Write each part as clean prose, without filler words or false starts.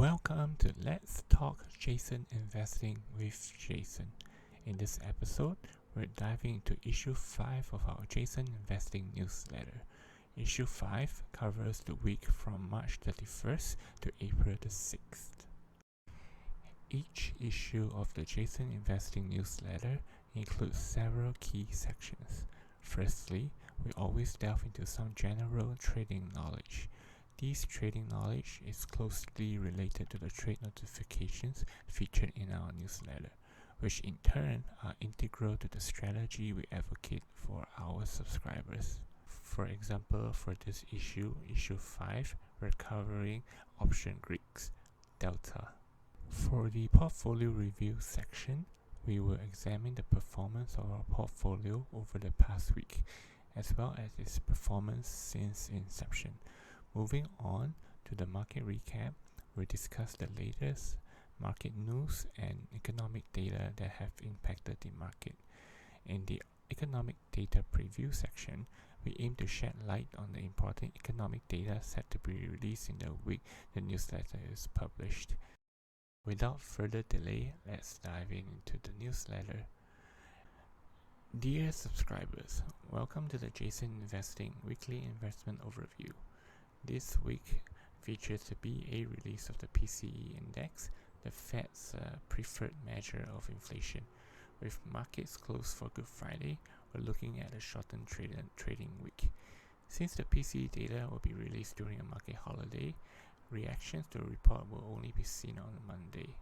Welcome to Let's Talk Jason Investing with Jason. In this episode, we're diving into issue 5 of our Jason Investing newsletter. Issue 5 covers the week from March 31st to April the 6th. Each issue of the Jason Investing newsletter includes several key sections. Firstly, we always delve into some general trading knowledge. This trading knowledge is closely related to the trade notifications featured in our newsletter, which in turn are integral to the strategy we advocate for our subscribers. For example, for this issue 5, we're covering option Greeks, Delta. For the portfolio review section, we will examine the performance of our portfolio over the past week, as well as its performance since inception. Moving on to the market recap, we'll discuss the latest market news and economic data that have impacted the market. In the economic data preview section, we aim to shed light on the important economic data set to be released in the week the newsletter is published. Without further delay, let's dive into the newsletter. Dear subscribers, welcome to the Jason Investing Weekly Investment Overview. This week features the BA release of the PCE index, the Fed's preferred measure of inflation. With markets closed for Good Friday, we're looking at a shortened trading week. Since the PCE data will be released during a market holiday, reactions to the report will only be seen on Monday.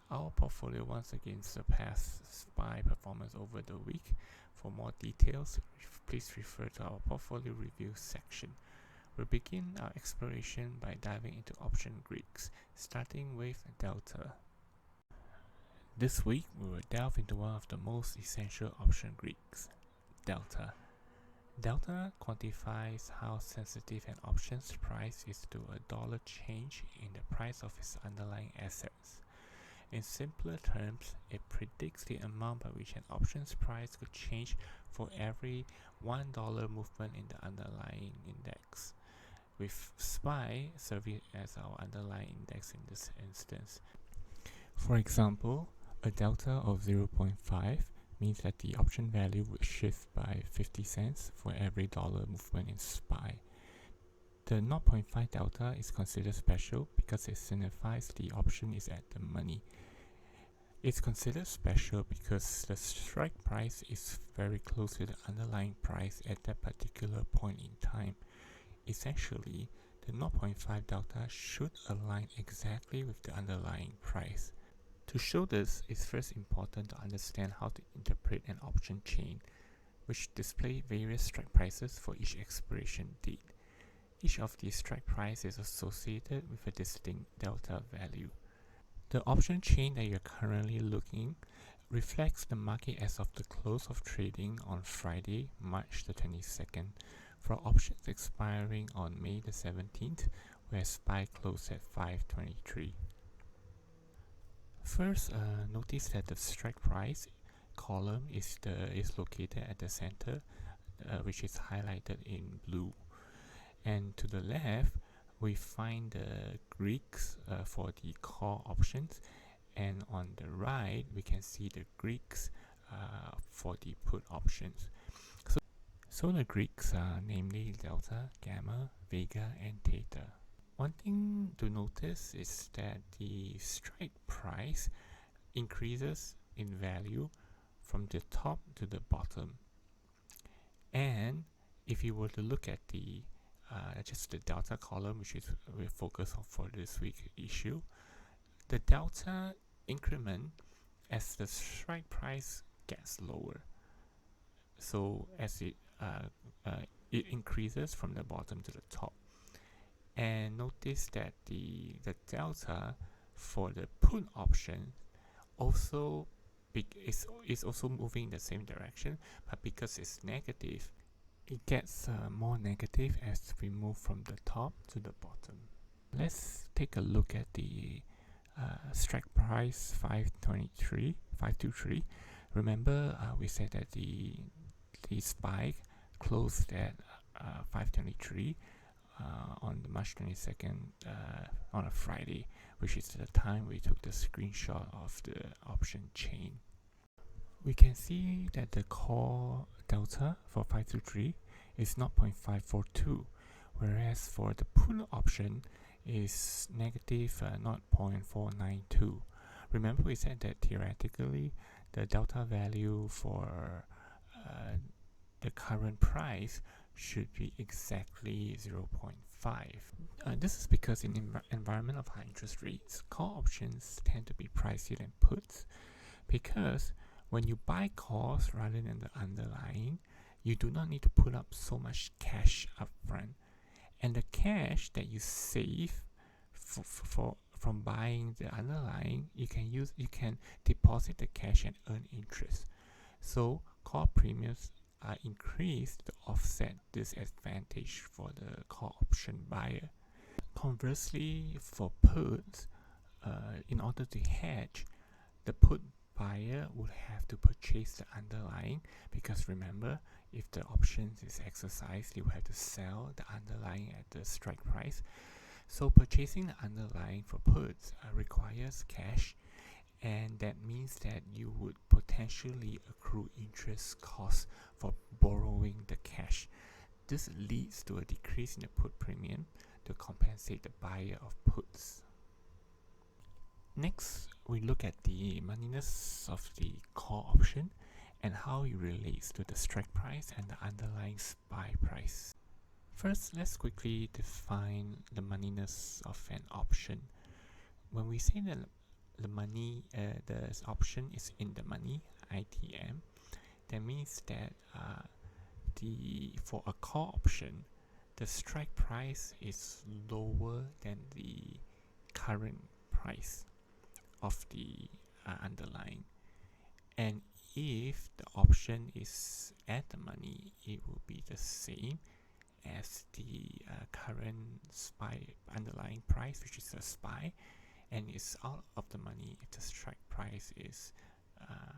Our portfolio once again surpassed SPY performance over the week. For more details, please refer to our portfolio review section. We'll begin our exploration by diving into option Greeks, starting with Delta. This week, we will delve into one of the most essential option Greeks, Delta. Delta quantifies how sensitive an option's price is to a dollar change in the price of its underlying assets. In simpler terms, it predicts the amount by which an option's price could change for every $1 movement in the underlying index, with SPY serving as our underlying index in this instance. For example, a delta of 0.5 means that the option value would shift by 50 cents for every dollar movement in SPY. The 0.5 delta is considered special because it signifies the option is at the money. It's considered special because the strike price is very close to the underlying price at that particular point in time. Essentially, the 0.5 delta should align exactly with the underlying price. To show this, it's first important to understand how to interpret an option chain, which displays various strike prices for each expiration date. Each of these strike prices is associated with a distinct delta value. The option chain that you're currently looking reflects the market as of the close of trading on Friday, March the 22nd, for options expiring on May the 17th, where SPY closed at 5.23. First, notice that the strike price column is located at the center, which is highlighted in blue. And to the left, we find the Greeks for the call options, and on the right, we can see the Greeks for the put options. So the Greeks are namely Delta, Gamma, Vega, and Theta. One thing to notice is that the strike price increases in value from the top to the bottom. And if you were to look at the just the delta column, which is we focus on for this week issue, the delta increment as the strike price gets lower. So as it increases from the bottom to the top. And notice that the delta for the put option also is also moving in the same direction, but because it's negative, it gets more negative as we move from the top to the bottom. Let's take a look at the strike price 523. Remember, we said that the spike closed at 523 on the March 22nd on a Friday, which is the time we took the screenshot of the option chain. We can see that the call delta for 523 is 0.542, whereas for the put option is negative 0.492. Remember we said that theoretically the delta value for the current price should be exactly 0.5. This is because in environment of high interest rates, call options tend to be pricier than puts, because when you buy calls rather than the underlying, you do not need to put up so much cash upfront, and the cash that you save from buying the underlying, you can deposit the cash and earn interest. So call premiums are increased to offset this advantage for the call option buyer. Conversely, for puts, in order to hedge, the put buyer would have to purchase the underlying, because remember, if the options is exercised, you have to sell the underlying at the strike price. So purchasing the underlying for puts requires cash, and that means that you would potentially accrue interest costs for borrowing the cash. This leads to a decrease in the put premium to compensate the buyer of puts. Next, we look at the moneyness of the call option and how it relates to the strike price and the underlying buy price. First, let's quickly define the moneyness of an option. When we say that the option is in the money, ITM, that means that for a call option, the strike price is lower than the current price of the underlying, and if the option is at the money, it will be the same as the current underlying price, which is a SPY, and it's out of the money if the strike price is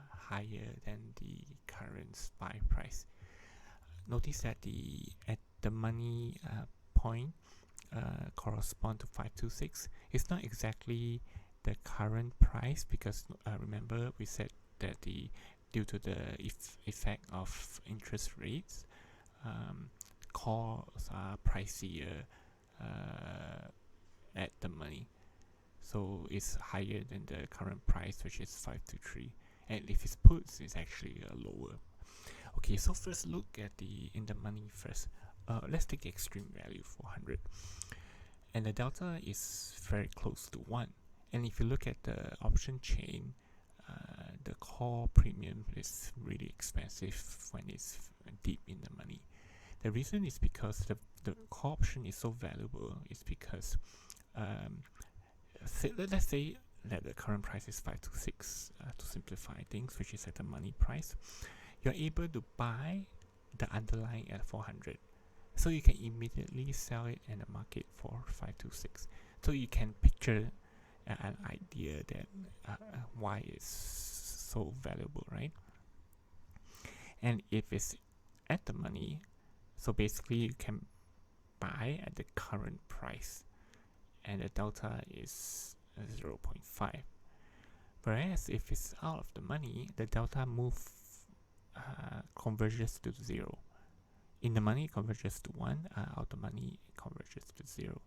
higher than the current SPY price. Notice that at the money point correspond to 526. It's not exactly the current price, because remember we said that due to the effect of interest rates, calls are pricier at the money, so it's higher than the current price, which is 523, and if it's puts, it's actually lower. Okay, so first look at in the money first. Let's take the extreme value 400, and the delta is very close to 1. And if you look at the option chain, the call premium is really expensive when it's deep in the money. The reason is because the call option is so valuable is because let's say that the current price is 526, to simplify things, which is at the money price. You're able to buy the underlying at 400, so you can immediately sell it in the market for 526. So you can picture an idea that why it's so valuable, right? And if it's at the money, so basically you can buy at the current price, and the delta is 0.5. Whereas if it's out of the money, the delta converges to 0. In the money, it converges to 1. Out of the money, it converges to 0.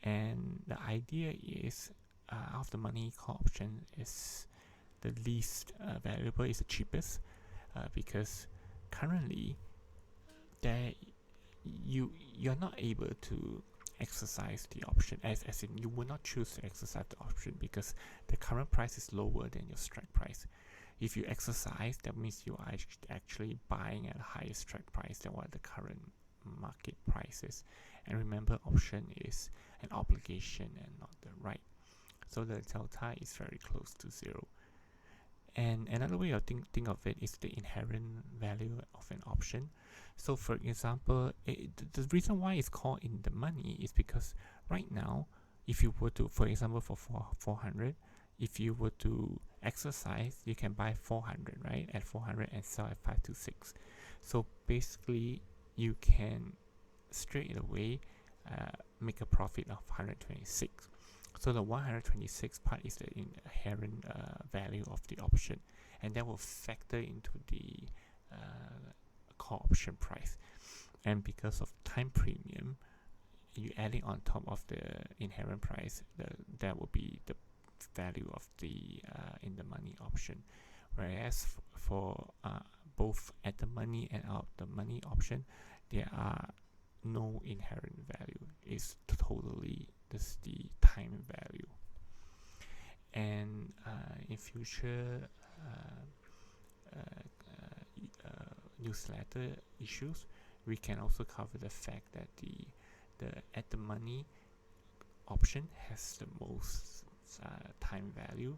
And the idea is, out of the money call option is the least valuable, is the cheapest, because currently you're not able to exercise the option, as in you will not choose to exercise the option because the current price is lower than your strike price. If you exercise, that means you are actually buying at a higher strike price than what the current market price is. And remember, option is an obligation and not the right, so the delta is very close to 0. And another way of think of it is the inherent value of an option. So for example, the reason why it's called in the money is because right now, if you were to, for example, for 400, if you were to exercise, you can buy 400, right, at 400 and sell at 526. So basically, you can straight away make a profit of 126. So the 126 part is the inherent value of the option, and that will factor into the call option price. And because of time premium, you adding on top of the inherent price, that will be the value of the in the money option. Whereas for both at the money and out the money option, there are no inherent value. It's totally just the time value. And in future newsletter issues, we can also cover the fact that the at the money option has the most time value,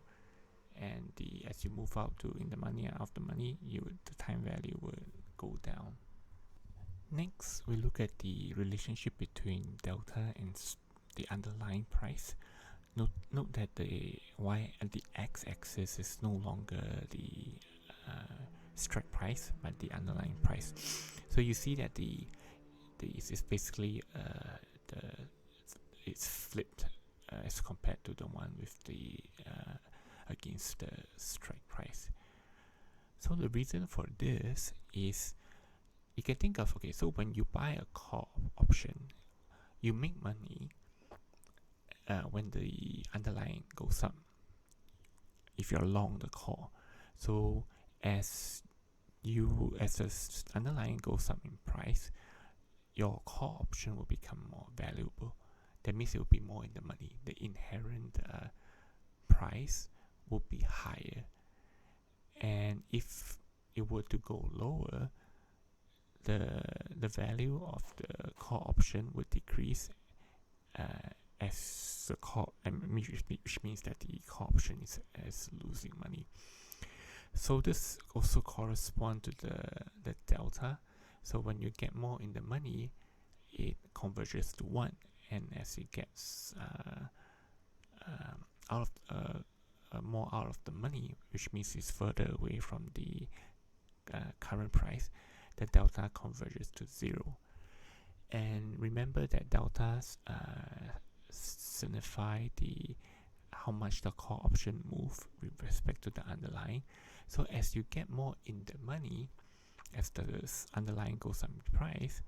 and as you move out to in the money and out the money, the time value will go down. Next, we look at the relationship between delta and the underlying price. Note that the x-axis is no longer the strike price, but the underlying price. So you see that it's basically it's flipped as compared to the one with the against the strike price. So the reason for this is, you can think of, okay, so when you buy a call option, you make money when the underlying goes up, if you're long the call. So as the underlying goes up in price, your call option will become more valuable. That means it will be more in the money. The inherent price will be higher. And if it were to go lower, the value of the call option would decrease as the call, which means that the call option is losing money. So this also corresponds to the delta. So when you get more in the money, it converges to 1, and as it gets more out of the money, which means it's further away from the current price, the delta converges to 0. And remember that deltas signify how much the call option move with respect to the underlying. So as you get more in the money, as the underlying goes up in price,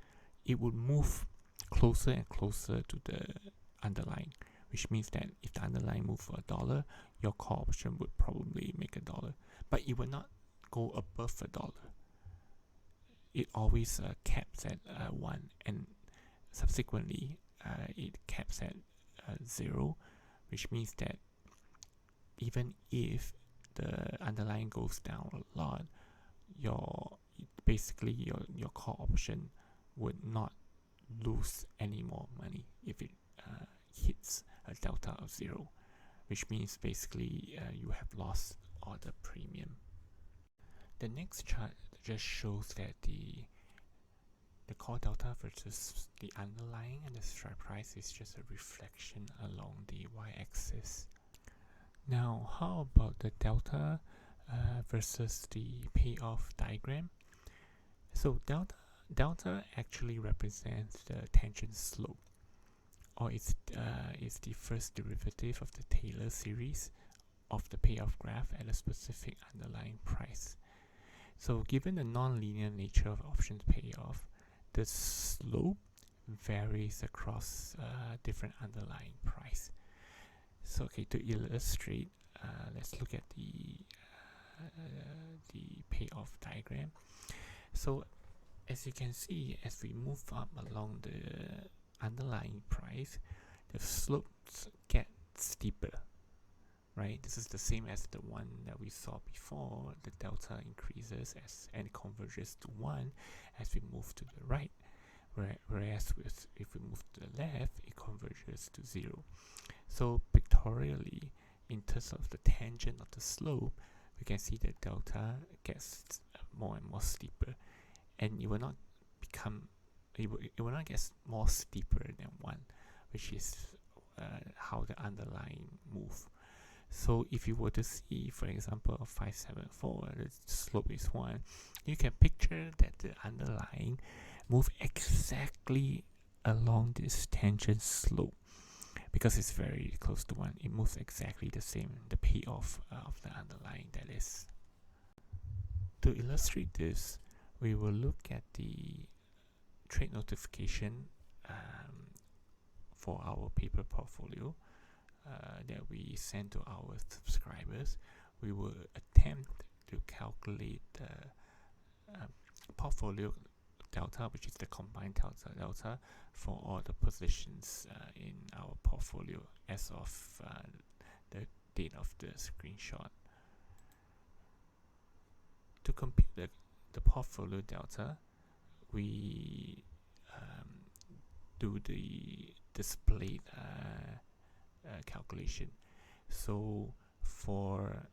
it would move closer and closer to the underlying, which means that if the underlying move for $1, your call option would probably make $1, but it will not go above $1. It always caps at 1, and subsequently it caps at 0, which means that even if the underlying goes down a lot, your call option would not lose any more money if it hits a delta of 0, which means basically you have lost all the premium. The next chart just shows that the call delta versus the underlying and the strike price is just a reflection along the y-axis. Now, how about the delta versus the payoff diagram? So delta actually represents the tangent slope, or it's the first derivative of the Taylor series of the payoff graph at a specific underlying price. So given the non-linear nature of options payoff, the slope varies across different underlying price. So okay, to illustrate, let's look at the payoff diagram. So as you can see, as we move up along the underlying price, the slopes get steeper, right? This is the same as the one that we saw before. The delta increases and converges to 1 as we move to the right, whereas if we move to the left, it converges to 0. So pictorially, in terms of the tangent of the slope, we can see that delta gets more and more steeper, and it will not get more steeper than 1, which is how the underlying move. So if you were to see, for example, 574, the slope is 1, you can picture that the underlying move exactly along this tangent slope. Because it's very close to 1, it moves exactly the same, the payoff of the underlying, that is. To illustrate this, we will look at the trade notification for our paper portfolio that we send to our subscribers. We will attempt to calculate the portfolio delta, which is the combined delta for all the positions in our portfolio as of the date of the screenshot. To compute the portfolio delta, we do the displayed calculation. So for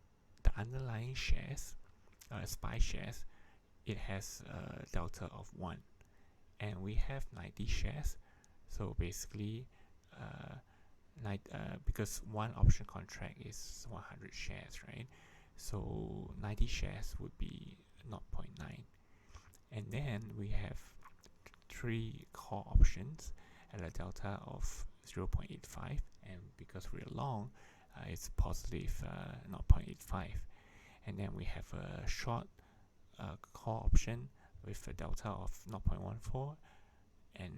the underlying shares, SPY shares, it has a delta of 1, and we have 90 shares. So basically, because one option contract is 100 shares, right? So 90 shares would be 0.9, and then we have 3 call options at a delta of 0.85, and because we're long, it's positive 0.85, and then we have a short call option with a delta of 0.14, and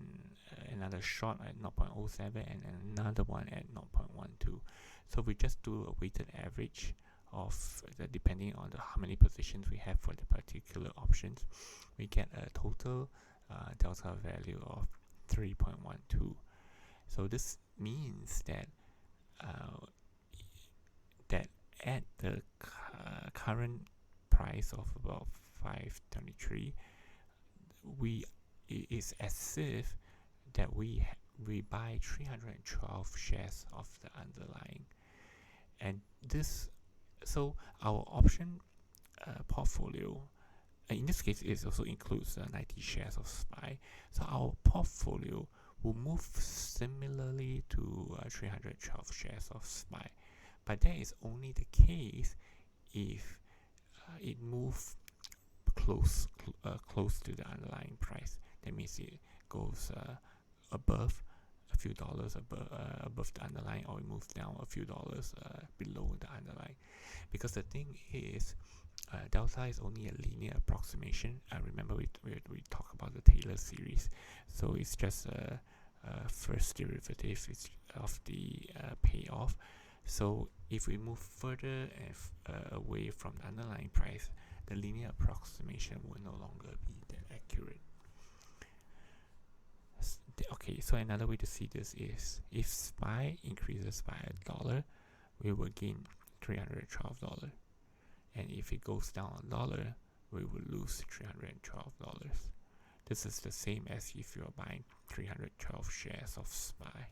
another short at 0.07, and another one at 0.12. So we just do a weighted average of depending on how many positions we have for the particular options. We get a total delta value of 3.12. So this means that that at the current price of about 523, it is as if that we buy 312 shares of the underlying, and this, so our option portfolio in this case it also includes 90 shares of SPY. So our portfolio will move similarly to 312 shares of SPY, but that is only the case if it moves close to the underlying price. That means it goes above a few dollars above the underlying, or it moves down a few dollars below the underlying. Because the thing is, delta is only a linear approximation. I remember we talked about the Taylor series, so it's just a first derivative of the payoff. So if we move further away from the underlying price, the linear approximation will no longer be that accurate. Okay, so another way to see this is, if SPY increases by $1, we will gain $312, and if it goes down $1, we will lose $312. This is the same as if you are buying 312 shares of SPY.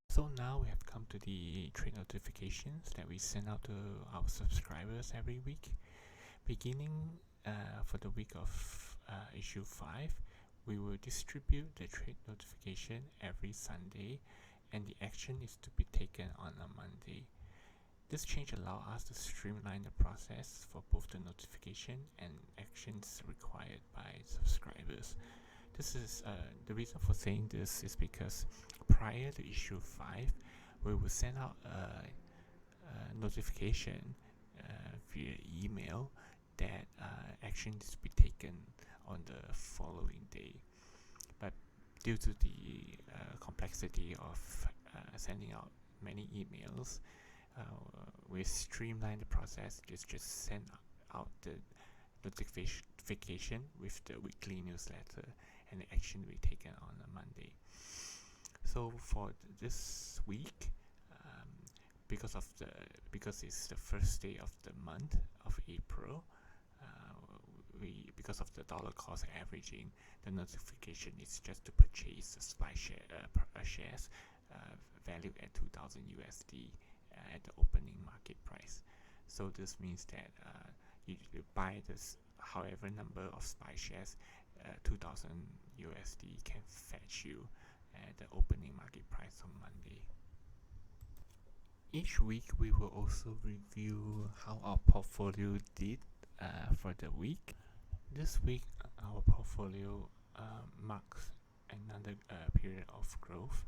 So now we have come to the trade notifications that we send out to our subscribers every week. Beginning for the week of issue 5, we will distribute the trade notification every Sunday, and the action is to be taken on a Monday. This change allows us to streamline the process for both the notification and actions required by subscribers. This is the reason for saying this is because prior to issue 5, we will send out a notification via email that action is to be taken on the following day. But due to the complexity of sending out many emails, we streamline the process. Just send out the notification with the weekly newsletter, and the action will be taken on a Monday. So for this week, because it's the first day of the month of April, because of the dollar cost averaging, the notification is just to purchase the SPY shares valued at 2,000 USD at the opening market price. So this means that you buy this however number of SPY shares, 2,000 USD can fetch you at the opening market price on Monday. Each week we will also review how our portfolio did for the week. This week our portfolio marks another period of growth.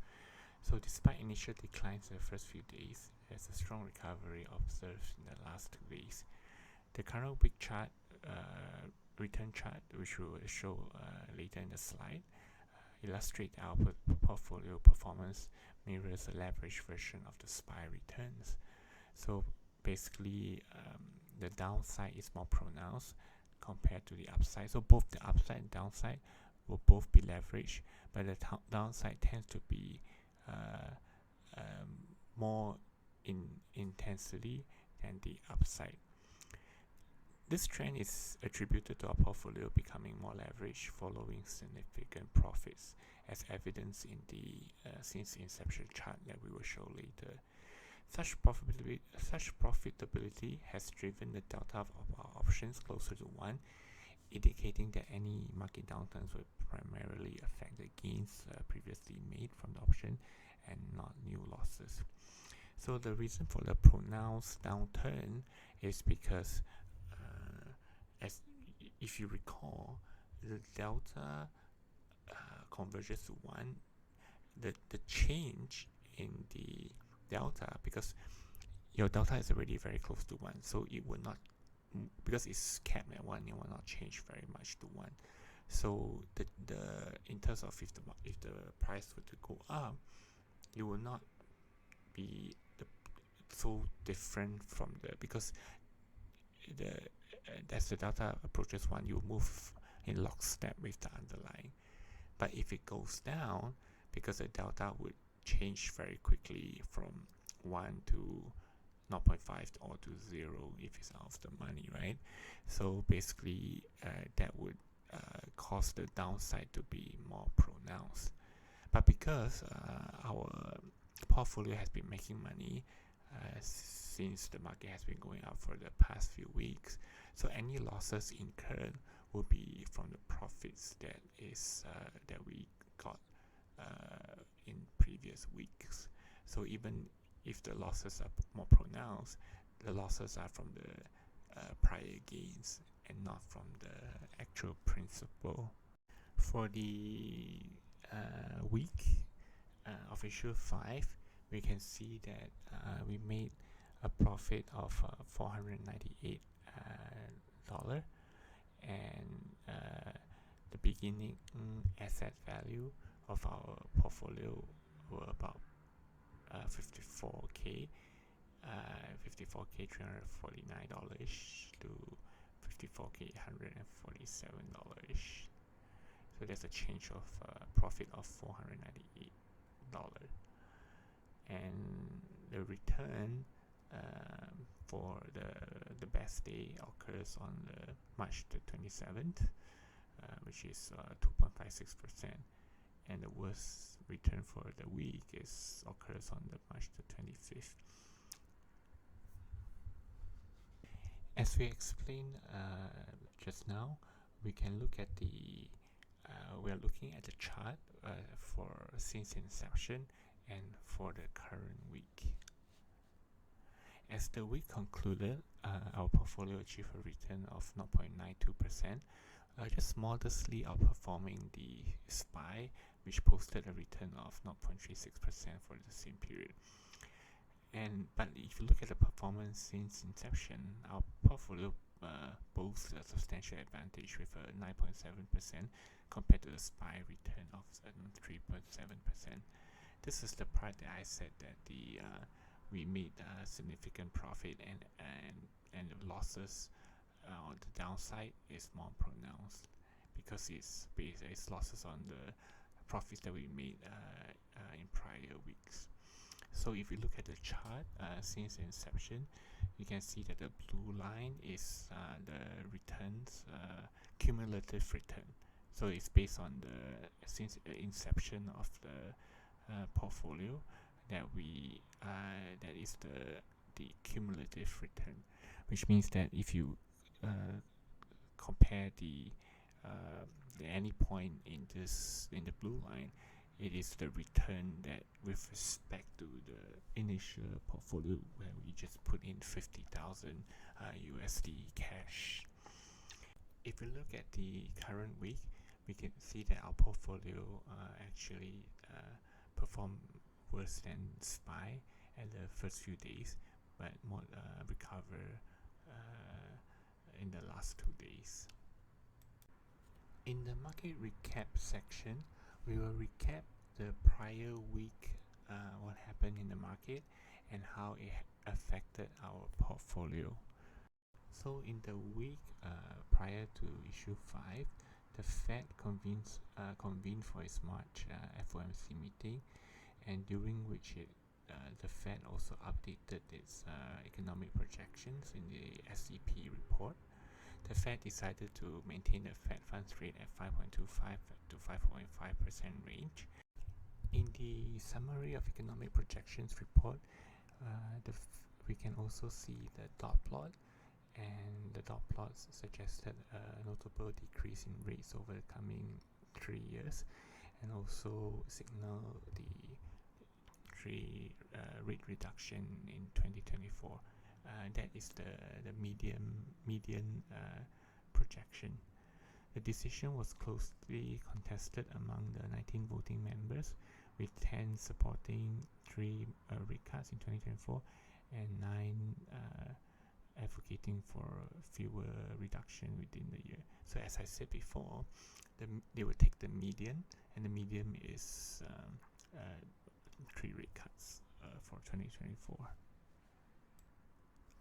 So despite initial declines in the first few days, there's a strong recovery observed in the last 2 days. The current week chart, return chart, which we will show later in the slide, illustrate our portfolio performance mirrors a leveraged version of the SPY returns. So basically, the downside is more pronounced compared to the upside. So both the upside and downside will both be leveraged, but the downside tends to be more in intensity than the upside. This trend is attributed to our portfolio becoming more leveraged following significant profits, as evidenced in the since inception chart that we will show later. Such profitability has driven the delta of our options closer to 1, indicating that any market downturns will primarily affect the gains previously made from the option and not new losses. So the reason for the pronounced downturn is because as if you recall, the delta converges to 1. The change in the delta, because your delta is already very close to 1, so it will not, because it's capped at 1, it will not change very much to 1. So the in terms of if the price were to go up, it will not be so different from because as the delta approaches 1, you move in lockstep with the underlying. But if it goes down, because the delta would change very quickly from 1 to 0.5 or to 0 if it's out of the money, right? So basically, that would cause the downside to be more pronounced. But because our portfolio has been making money since the market has been going up for the past few weeks, so any losses incurred will be from the profits that we got in previous weeks. So even if the losses are more pronounced, the losses are from the prior gains and not from the actual principal. For the week of issue 5, we can see that we made a profit of $498, and the beginning asset value of our portfolio were about 54k, $349 to $54k $147. So there's a change of profit of $498, and the return for the best day occurs on the March the 27th, which is 2.56%, and the worst return for the week occurs on the March the 25th. As we explained just now, we can look at we are looking at the chart for since inception and for the current week. As the week concluded, our portfolio achieved a return of 0.92%, just modestly outperforming the SPY, which posted a return of 0.36% for the same period. But if you look at the performance since inception, our portfolio boasts a substantial advantage with a 9.7% compared to the SPY return of 3.7%. This is the part that I said that we made a significant profit, and the losses on the downside is more pronounced because it's losses on the profits that we made in prior weeks. So if you look at the chart since inception, you can see that the blue line is the returns, cumulative return. So it's based on since the inception of the portfolio that is the cumulative return, which means that if you compare the any point in the blue line, it is the return that with respect to the initial portfolio where we just put in 50,000 USD cash. If we look at the current week, we can see that our portfolio actually performed worse than SPY at the first few days, but more recover in the last 2 days. In the market recap section, we will recap the prior week, what happened in the market and how it affected our portfolio. So in the week prior to issue 5, the Fed convened for its March FOMC meeting, and during which the Fed also updated its economic projections in the SEP report. The Fed decided to maintain the Fed funds rate at 5.25 to 5.5% range. In the summary of economic projections report, we can also see the dot plot, and the dot plots suggested a notable decrease in rates over the coming 3 years, and also signal the rate reduction in 2024. That is the median projection. The decision was closely contested among the 19 voting members, with 10 supporting 3 rate cuts in 2024 and 9 advocating for fewer reduction within the year. So as I said before, they will take the median, and the median is 3 rate cuts for 2024.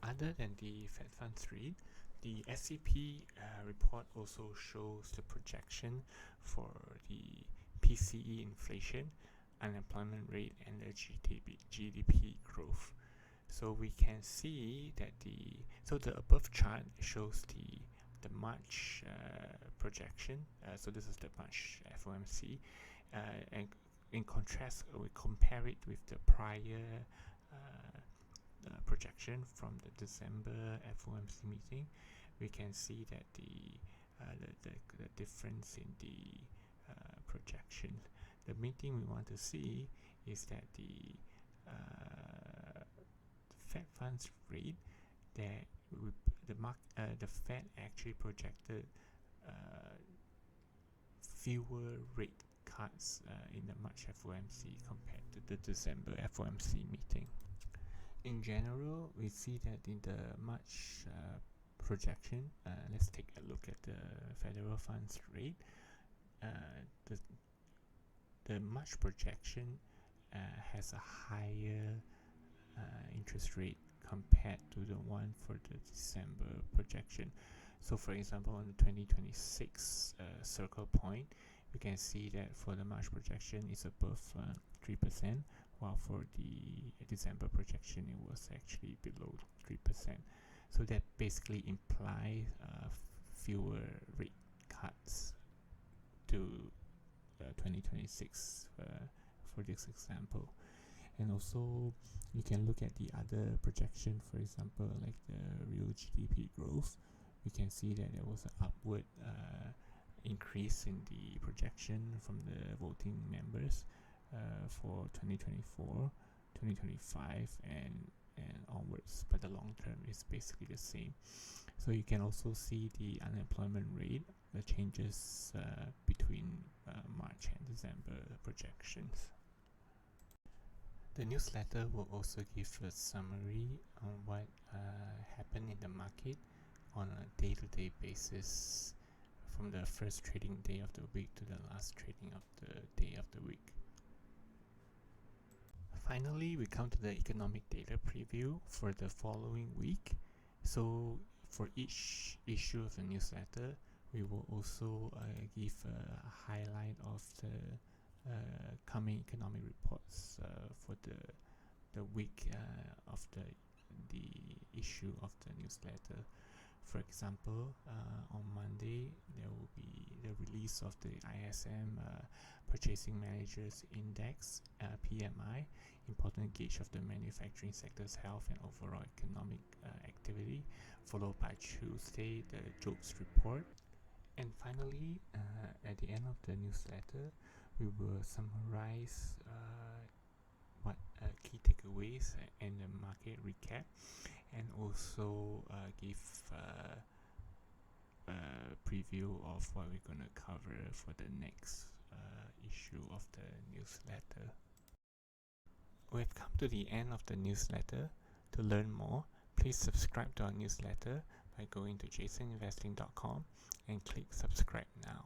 Other than the Fed funds rate, the SEP report also shows the projection for the PCE inflation, unemployment rate, and the GDP growth. So we can see that the above chart shows the March projection. So this is the March FOMC, and in contrast, we compare it with the prior projection from the December FOMC meeting. We can see that the difference in the projection. The main thing we want to see is that the Fed funds rate, that the Fed actually projected fewer rate cuts in the March FOMC compared to the December FOMC meeting. In general, we see that in the March projection, let's take a look at the federal funds rate. The March projection has a higher interest rate compared to the one for the December projection. So for example, on the 2026 circle point, we can see that for the March projection is above 3%, while for the December projection it was actually below 3%. So that basically implies fewer rate cuts to 2026 for this example. And also you can look at the other projection, for example, like the real GDP growth. We can see that there was an upward increase in the projection from the voting members for 2024, 2025, and onwards, but the long term is basically the same. So you can also see the unemployment rate, the changes between March and December projections. The newsletter will also give a summary on what happened in the market on a day-to-day basis, from the first trading day of the week to the last trading of the day of the week. Finally, we come to the economic data preview for the following week. So for each issue of the newsletter, we will also give a highlight of the coming economic reports for the week of the issue of the newsletter. For example, on Monday, there will be the release of the ISM Purchasing Managers Index, PMI, important gauge of the manufacturing sector's health and overall economic activity, followed by Tuesday, the jobs report. And finally, at the end of the newsletter, we will summarize what key takeaways and the market recap, and also give preview of what we're going to cover for the next issue of the newsletter. We've come to the end of the newsletter. To learn more, please subscribe to our newsletter by going to jasoninvesting.com and click subscribe now.